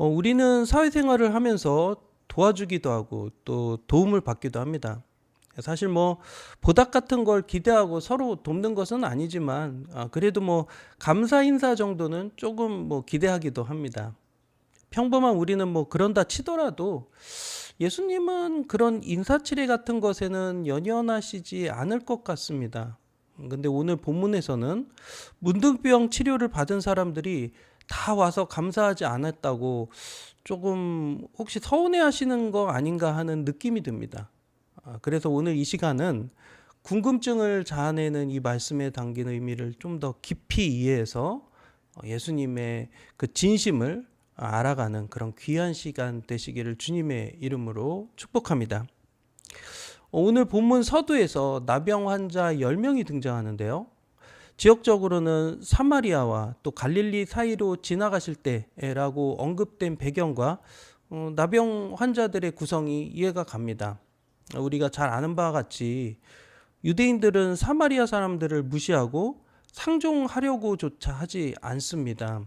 우리는 사회생활을 하면서 도와주기도 하고 또 도움을 받기도 합니다. 사실 뭐 보답 같은 걸 기대하고 서로 돕는 것은 아니지만 그래도 뭐 감사 인사 정도는 조금 뭐 기대하기도 합니다. 평범한 우리는 뭐 그런다 치더라도 예수님은 그런 인사치레 같은 것에는 연연하시지 않을 것 같습니다. 근데 오늘 본문에서는 문둥병 치료를 받은 사람들이 다 와서 감사하지 않았다고 조금 혹시 서운해 하시는 거 아닌가 하는 느낌이 듭니다. 그래서 오늘 이 시간은 궁금증을 자아내는 이 말씀에 담긴 의미를 좀 더 깊이 이해해서 예수님의 그 진심을 알아가는 그런 귀한 시간 되시기를 주님의 이름으로 축복합니다. 오늘 본문 서두에서 나병 환자 10명이 등장하는데요. 지역적으로는 사마리아와 또 갈릴리 사이로 지나가실 때라고 언급된 배경과 나병 환자들의 구성이 이해가 갑니다. 우리가 잘 아는 바와 같이 유대인들은 사마리아 사람들을 무시하고 상종하려고조차 하지 않습니다.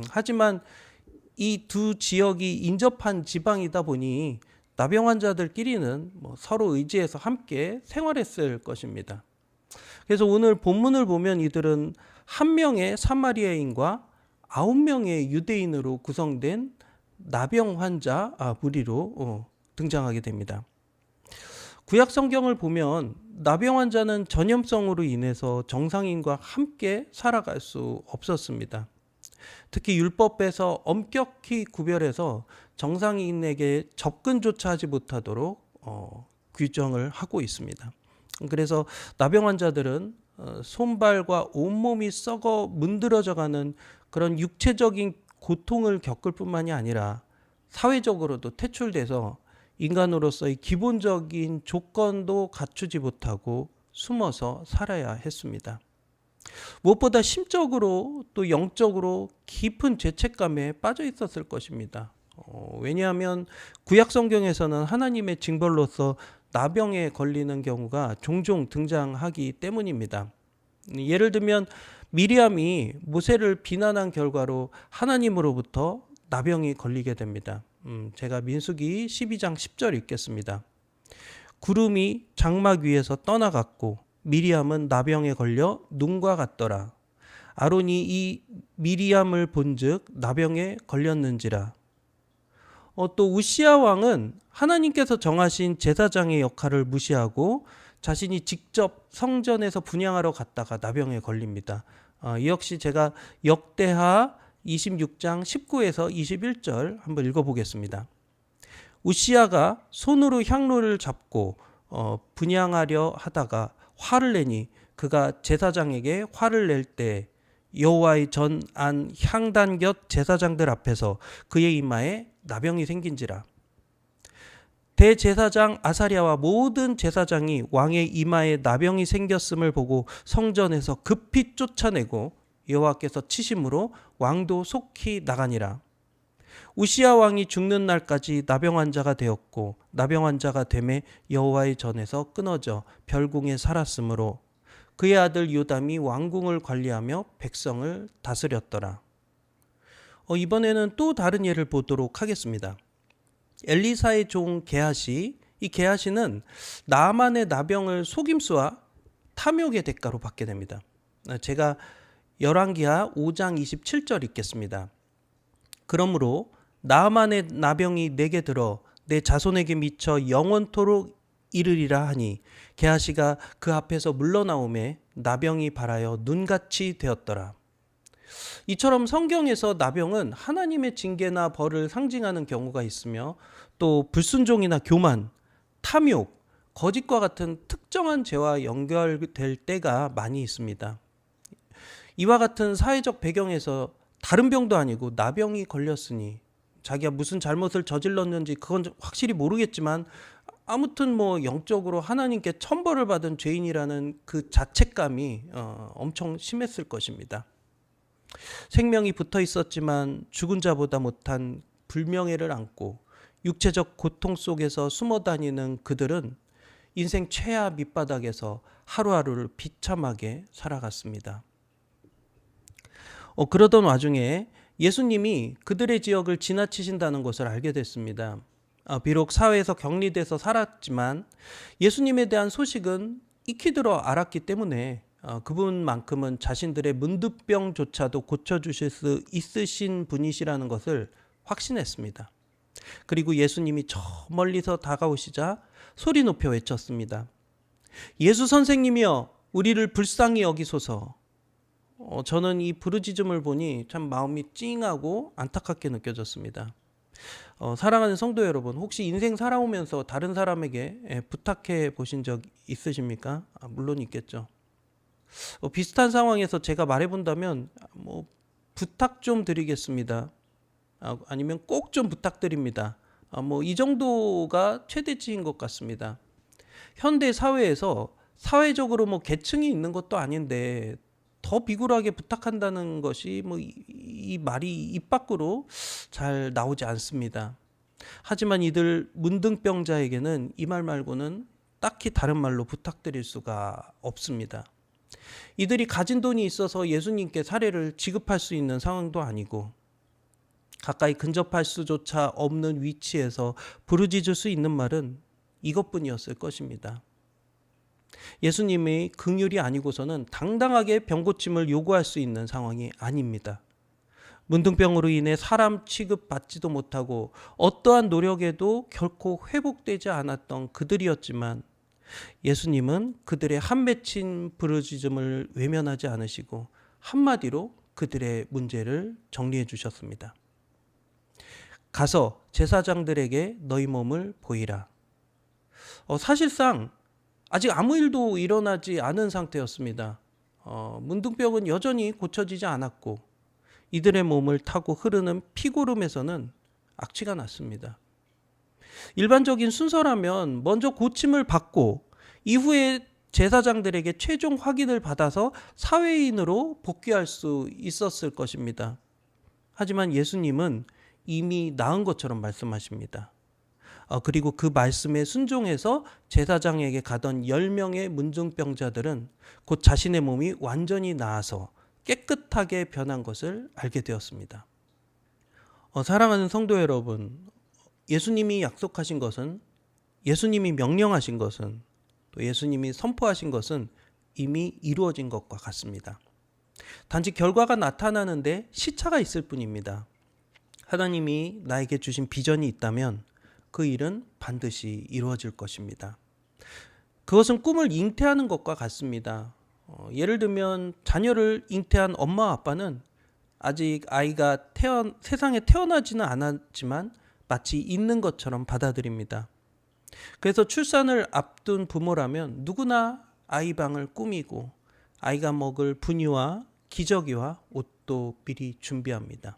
하지만 이 두 지역이 인접한 지방이다 보니 나병 환자들끼리는 서로 의지해서 함께 생활했을 것입니다. 그래서 오늘 본문을 보면 이들은 한 명의 사마리아인과 9명의 유대인으로 구성된 나병 환자 무리로 등장하게 됩니다. 구약 성경을 보면 나병 환자는 전염성으로 인해서 정상인과 함께 살아갈 수 없었습니다. 특히 율법에서 엄격히 구별해서 정상인에게 접근조차 하지 못하도록 규정을 하고 있습니다. 그래서 나병 환자들은 손발과 온몸이 썩어 문드러져가는 그런 육체적인 고통을 겪을 뿐만이 아니라 사회적으로도 퇴출돼서 인간으로서의 기본적인 조건도 갖추지 못하고 숨어서 살아야 했습니다. 무엇보다 심적으로 또 영적으로 깊은 죄책감에 빠져 있었을 것입니다. 왜냐하면 구약 성경에서는 하나님의 징벌로서 나병에 걸리는 경우가 종종 등장하기 때문입니다. 예를 들면 미리암이 모세를 비난한 결과로 하나님으로부터 나병이 걸리게 됩니다. 제가 민수기 12장 10절 읽겠습니다. 구름이 장막 위에서 떠나갔고 미리암은 나병에 걸려 눈과 같더라. 아론이 이 미리암을 본즉 나병에 걸렸는지라. 또 우시야 왕은 하나님께서 정하신 제사장의 역할을 무시하고 자신이 직접 성전에서 분향하러 갔다가 나병에 걸립니다. 이 역시 제가 역대하 26장 19에서 21절 한번 읽어보겠습니다. 우시야가 손으로 향로를 잡고 분향하려 하다가 화를 내니 그가 제사장에게 화를 낼 때 여호와의 전 안 향단 곁 제사장들 앞에서 그의 이마에 나병이 생긴지라. 대제사장 아사랴와 모든 제사장이 왕의 이마에 나병이 생겼음을 보고 성전에서 급히 쫓아내고 여호와께서 치심으로 왕도 속히 나가니라. 우시야 왕이 죽는 날까지 나병 환자가 되었고 나병 환자가 되매 여호와의 전에서 끊어져 별궁에 살았으므로 그의 아들 요담이 왕궁을 관리하며 백성을 다스렸더라. 이번에는 또 다른 예를 보도록 하겠습니다. 엘리사의 종 게하시, 이 게하시는 나만의 나병을 속임수와 탐욕의 대가로 받게 됩니다. 제가 열왕기하 5장 27절 읽겠습니다. 그러므로 나만의 나병이 내게 들어 내 자손에게 미쳐 영원토록 이르리라 하니 게하시가 그 앞에서 물러나오매 나병이 발하여 눈같이 되었더라. 이처럼 성경에서 나병은 하나님의 징계나 벌을 상징하는 경우가 있으며 또 불순종이나 교만, 탐욕, 거짓과 같은 특정한 죄와 연결될 때가 많이 있습니다. 이와 같은 사회적 배경에서 다른 병도 아니고 나병이 걸렸으니 자기가 무슨 잘못을 저질렀는지 그건 확실히 모르겠지만 아무튼 영적으로 하나님께 천벌을 받은 죄인이라는 그 자책감이 엄청 심했을 것입니다. 생명이 붙어 있었지만 죽은 자보다 못한 불명예를 안고 육체적 고통 속에서 숨어 다니는 그들은 인생 최하 밑바닥에서 하루하루를 비참하게 살아갔습니다. 그러던 와중에 예수님이 그들의 지역을 지나치신다는 것을 알게 됐습니다. 비록 사회에서 격리돼서 살았지만 예수님에 대한 소식은 익히 들어 알았기 때문에 그분만큼은 자신들의 문득병조차도 고쳐주실 수 있으신 분이시라는 것을 확신했습니다. 그리고 예수님이 저 멀리서 다가오시자 소리 높여 외쳤습니다. 예수 선생님이여, 우리를 불쌍히 여기소서. 저는 이 부르짖음을 보니 참 마음이 찡하고 안타깝게 느껴졌습니다. 사랑하는 성도 여러분, 혹시 인생 살아오면서 다른 사람에게 부탁해 보신 적 있으십니까? 물론 있겠죠. 비슷한 상황에서 제가 말해본다면 부탁 좀 드리겠습니다. 아니면 꼭 좀 부탁드립니다. 이 정도가 최대치인 것 같습니다. 현대 사회에서 사회적으로 계층이 있는 것도 아닌데 더 비굴하게 부탁한다는 것이 이 말이 입 밖으로 잘 나오지 않습니다. 하지만 이들 문둥병자에게는 이 말 말고는 딱히 다른 말로 부탁드릴 수가 없습니다. 이들이 가진 돈이 있어서 예수님께 사례를 지급할 수 있는 상황도 아니고 가까이 근접할 수조차 없는 위치에서 부르짖을 수 있는 말은 이것뿐이었을 것입니다. 예수님의 긍휼이 아니고서는 당당하게 병고침을 요구할 수 있는 상황이 아닙니다. 문둥병으로 인해 사람 취급받지도 못하고 어떠한 노력에도 결코 회복되지 않았던 그들이었지만 예수님은 그들의 한 맺힌 부르짖음을 외면하지 않으시고 한마디로 그들의 문제를 정리해 주셨습니다. 가서 제사장들에게 너희 몸을 보이라. 사실상 아직 아무 일도 일어나지 않은 상태였습니다. 문둥병은 여전히 고쳐지지 않았고 이들의 몸을 타고 흐르는 피고름에서는 악취가 났습니다. 일반적인 순서라면 먼저 고침을 받고 이후에 제사장들에게 최종 확인을 받아서 사회인으로 복귀할 수 있었을 것입니다. 하지만 예수님은 이미 나은 것처럼 말씀하십니다. 그리고 그 말씀에 순종해서 제사장에게 가던 10명의 문둥병자들은 곧 자신의 몸이 완전히 나아서 깨끗하게 변한 것을 알게 되었습니다. 사랑하는 성도 여러분, 예수님이 약속하신 것은, 예수님이 명령하신 것은, 또 예수님이 선포하신 것은 이미 이루어진 것과 같습니다. 단지 결과가 나타나는데 시차가 있을 뿐입니다. 하나님이 나에게 주신 비전이 있다면 그 일은 반드시 이루어질 것입니다. 그것은 꿈을 잉태하는 것과 같습니다. 예를 들면 자녀를 잉태한 엄마 아빠는 아직 아이가 세상에 태어나지는 않았지만 마치 있는 것처럼 받아들입니다. 그래서 출산을 앞둔 부모라면 누구나 아이 방을 꾸미고 아이가 먹을 분유와 기저귀와 옷도 미리 준비합니다.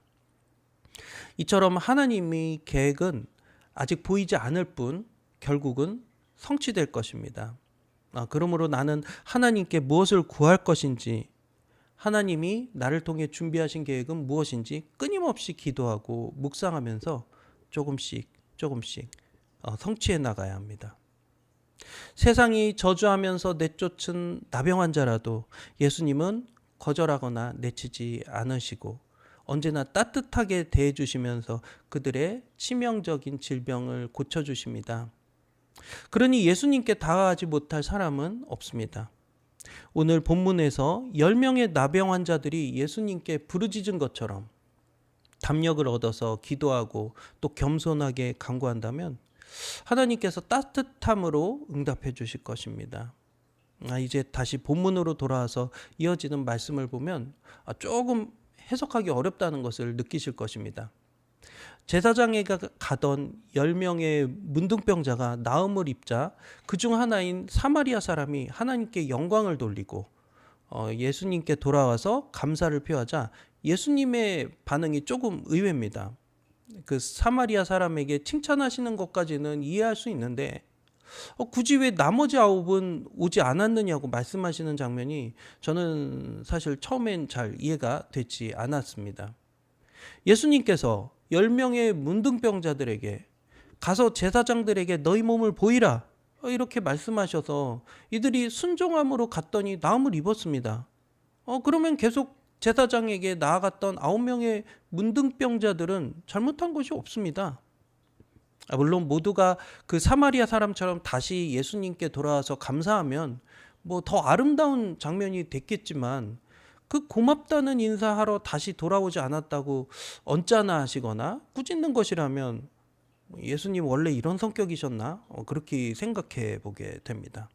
이처럼 하나님의 계획은 아직 보이지 않을 뿐 결국은 성취될 것입니다. 그러므로 나는 하나님께 무엇을 구할 것인지, 하나님이 나를 통해 준비하신 계획은 무엇인지 끊임없이 기도하고 묵상하면서 조금씩 성취해 나가야 합니다. 세상이 저주하면서 내쫓은 나병 환자라도 예수님은 거절하거나 내치지 않으시고 언제나 따뜻하게 대해주시면서 그들의 치명적인 질병을 고쳐주십니다. 그러니 예수님께 다가가지 못할 사람은 없습니다. 오늘 본문에서 10명의 나병 환자들이 예수님께 부르짖은 것처럼 담력을 얻어서 기도하고 또 겸손하게 간구한다면 하나님께서 따뜻함으로 응답해 주실 것입니다. 이제 다시 본문으로 돌아와서 이어지는 말씀을 보면 조금 해석하기 어렵다는 것을 느끼실 것입니다. 제사장에게 가던 10명의 문둥병자가 나음을 입자 그중 하나인 사마리아 사람이 하나님께 영광을 돌리고 예수님께 돌아와서 감사를 표하자 예수님의 반응이 조금 의외입니다. 그 사마리아 사람에게 칭찬하시는 것까지는 이해할 수 있는데 굳이 왜 나머지 9은 오지 않았느냐고 말씀하시는 장면이 저는 사실 처음엔 잘 이해가 되지 않았습니다. 예수님께서 10명의 문둥병자들에게 가서 제사장들에게 너희 몸을 보이라 이렇게 말씀하셔서 이들이 순종함으로 갔더니 나음을 입었습니다. 그러면 계속 제사장에게 나아갔던 9명의 문둥병자들은 잘못한 것이 없습니다. 물론 모두가 그 사마리아 사람처럼 다시 예수님께 돌아와서 감사하면 뭐 더 아름다운 장면이 됐겠지만, 그 고맙다는 인사하러 다시 돌아오지 않았다고 언짢아 하시거나 꾸짖는 것이라면 예수님 원래 이런 성격이셨나? 그렇게 생각해 보게 됩니다.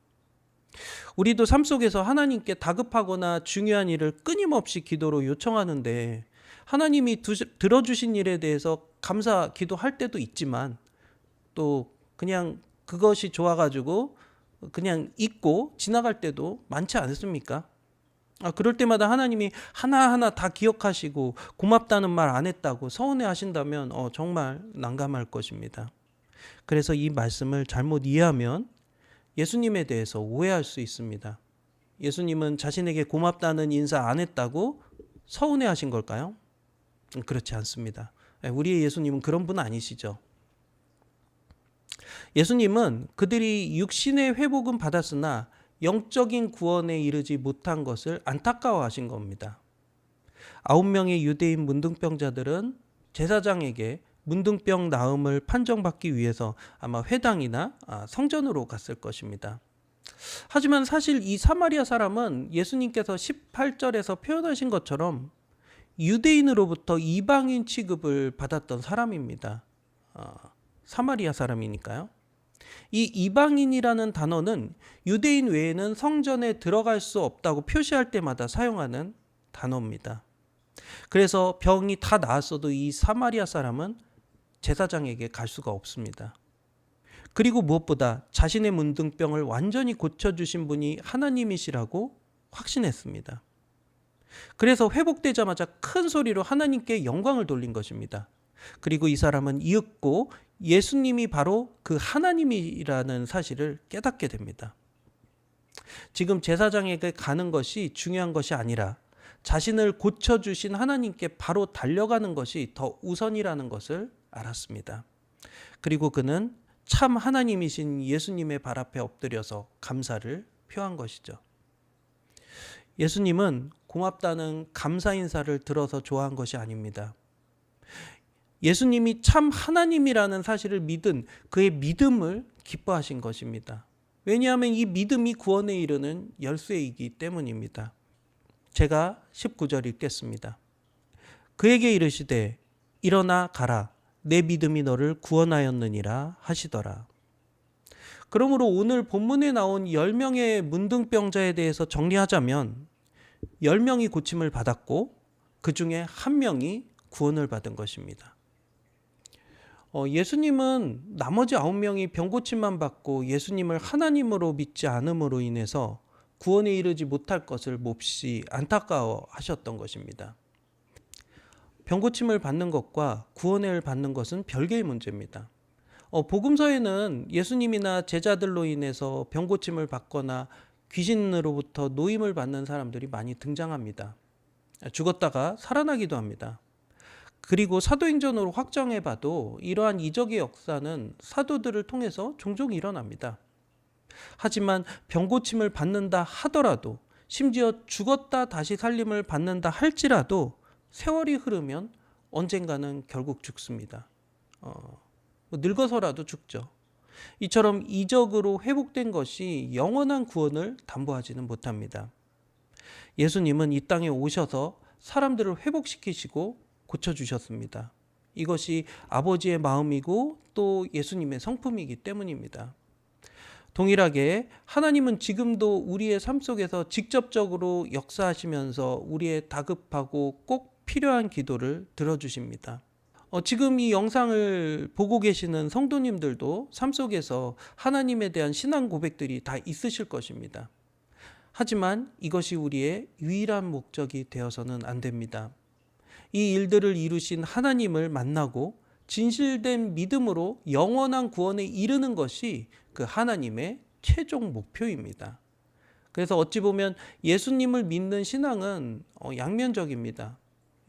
우리도 삶 속에서 하나님께 다급하거나 중요한 일을 끊임없이 기도로 요청하는데, 하나님이 들어주신 일에 대해서 감사 기도할 때도 있지만, 또 그냥 그것이 좋아가지고 그냥 잊고 지나갈 때도 많지 않습니까? 그럴 때마다 하나님이 하나하나 다 기억하시고 고맙다는 말 안 했다고 서운해 하신다면 정말 난감할 것입니다. 그래서 이 말씀을 잘못 이해하면 예수님에 대해서 오해할 수 있습니다. 예수님은 자신에게 고맙다는 인사 안 했다고 서운해 하신 걸까요? 그렇지 않습니다. 우리의 예수님은 그런 분 아니시죠. 예수님은 그들이 육신의 회복은 받았으나 영적인 구원에 이르지 못한 것을 안타까워하신 겁니다. 9명의 유대인 문둥병자들은 제사장에게 문둥병 나음을 판정받기 위해서 아마 회당이나 성전으로 갔을 것입니다. 하지만 사실 이 사마리아 사람은 예수님께서 18절에서 표현하신 것처럼 유대인으로부터 이방인 취급을 받았던 사람입니다. 사마리아 사람이니까요. 이 이방인이라는 단어는 유대인 외에는 성전에 들어갈 수 없다고 표시할 때마다 사용하는 단어입니다. 그래서 병이 다 나았어도 이 사마리아 사람은 제사장에게 갈 수가 없습니다. 그리고 무엇보다 자신의 문둥병을 완전히 고쳐주신 분이 하나님이시라고 확신했습니다. 그래서 회복되자마자 큰 소리로 하나님께 영광을 돌린 것입니다. 그리고 이 사람은 이윽고 예수님이 바로 그 하나님이라는 사실을 깨닫게 됩니다. 지금 제사장에게 가는 것이 중요한 것이 아니라 자신을 고쳐주신 하나님께 바로 달려가는 것이 더 우선이라는 것을 알았습니다. 그리고 그는 참 하나님이신 예수님의 발 앞에 엎드려서 감사를 표한 것이죠. 예수님은 고맙다는 감사 인사를 들어서 좋아한 것이 아닙니다. 예수님이 참 하나님이라는 사실을 믿은 그의 믿음을 기뻐하신 것입니다. 왜냐하면 이 믿음이 구원에 이르는 열쇠이기 때문입니다. 제가 19절 읽겠습니다. 그에게 이르시되 일어나 가라 내 믿음이 너를 구원하였느니라 하시더라. 그러므로 오늘 본문에 나온 10명의 문둥병자에 대해서 정리하자면 10명이 고침을 받았고 그 중에 1명이 구원을 받은 것입니다. 예수님은 나머지 9명이 병고침만 받고 예수님을 하나님으로 믿지 않음으로 인해서 구원에 이르지 못할 것을 몹시 안타까워하셨던 것입니다. 병고침을 받는 것과 구원을 받는 것은 별개의 문제입니다. 복음서에는 예수님이나 제자들로 인해서 병고침을 받거나 귀신으로부터 노임을 받는 사람들이 많이 등장합니다. 죽었다가 살아나기도 합니다. 그리고 사도행전으로 확정해봐도 이러한 이적의 역사는 사도들을 통해서 종종 일어납니다. 하지만 병고침을 받는다 하더라도, 심지어 죽었다 다시 살림을 받는다 할지라도 세월이 흐르면 언젠가는 결국 죽습니다. 늙어서라도 죽죠. 이처럼 이적으로 회복된 것이 영원한 구원을 담보하지는 못합니다. 예수님은 이 땅에 오셔서 사람들을 회복시키시고 고쳐주셨습니다. 이것이 아버지의 마음이고 또 예수님의 성품이기 때문입니다. 동일하게 하나님은 지금도 우리의 삶 속에서 직접적으로 역사하시면서 우리의 다급하고 꼭 필요한 기도를 들어주십니다. 지금 이 영상을 보고 계시는 성도님들도 삶 속에서 하나님에 대한 신앙 고백들이 다 있으실 것입니다. 하지만 이것이 우리의 유일한 목적이 되어서는 안 됩니다. 이 일들을 이루신 하나님을 만나고 진실된 믿음으로 영원한 구원에 이르는 것이 그 하나님의 최종 목표입니다. 그래서 어찌 보면 예수님을 믿는 신앙은 양면적입니다.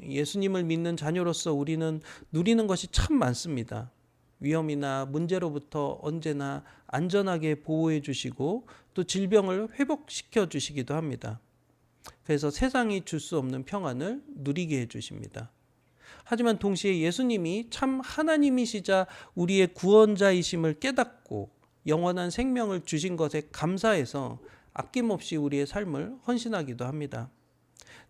예수님을 믿는 자녀로서 우리는 누리는 것이 참 많습니다. 위험이나 문제로부터 언제나 안전하게 보호해 주시고 또 질병을 회복시켜 주시기도 합니다. 그래서 세상이 줄 수 없는 평안을 누리게 해주십니다. 하지만 동시에 예수님이 참 하나님이시자 우리의 구원자이심을 깨닫고 영원한 생명을 주신 것에 감사해서 아낌없이 우리의 삶을 헌신하기도 합니다.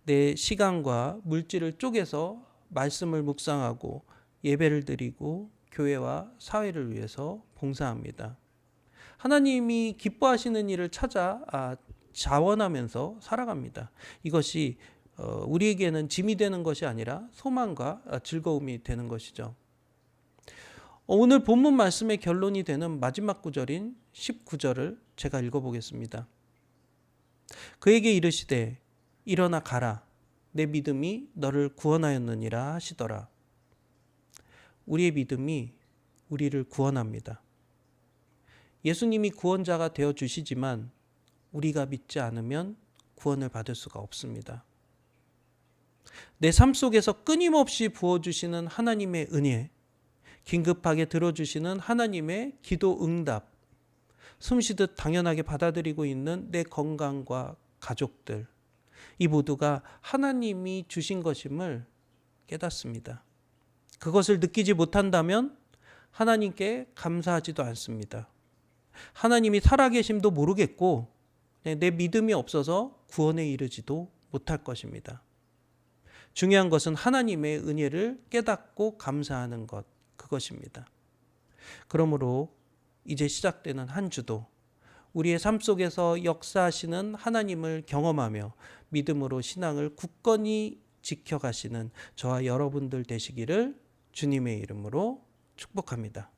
내 시간과 물질을 쪼개서 말씀을 묵상하고 예배를 드리고 교회와 사회를 위해서 봉사합니다. 하나님이 기뻐하시는 일을 찾아 자원하면서 살아갑니다. 이것이 우리에게는 짐이 되는 것이 아니라 소망과 즐거움이 되는 것이죠. 오늘 본문 말씀의 결론이 되는 마지막 구절인 19절을 제가 읽어보겠습니다. 그에게 이르시되 일어나 가라 내 믿음이 너를 구원하였느니라 하시더라. 우리의 믿음이 우리를 구원합니다. 예수님이 구원자가 되어 주시지만 우리가 믿지 않으면 구원을 받을 수가 없습니다. 내 삶 속에서 끊임없이 부어주시는 하나님의 은혜, 긴급하게 들어주시는 하나님의 기도 응답, 숨쉬듯 당연하게 받아들이고 있는 내 건강과 가족들, 이 모두가 하나님이 주신 것임을 깨닫습니다. 그것을 느끼지 못한다면 하나님께 감사하지도 않습니다. 하나님이 살아계심도 모르겠고 내 믿음이 없어서 구원에 이르지도 못할 것입니다. 중요한 것은 하나님의 은혜를 깨닫고 감사하는 것, 그것입니다. 그러므로 이제 시작되는 한 주도 우리의 삶 속에서 역사하시는 하나님을 경험하며 믿음으로 신앙을 굳건히 지켜가시는 저와 여러분들 되시기를 주님의 이름으로 축복합니다.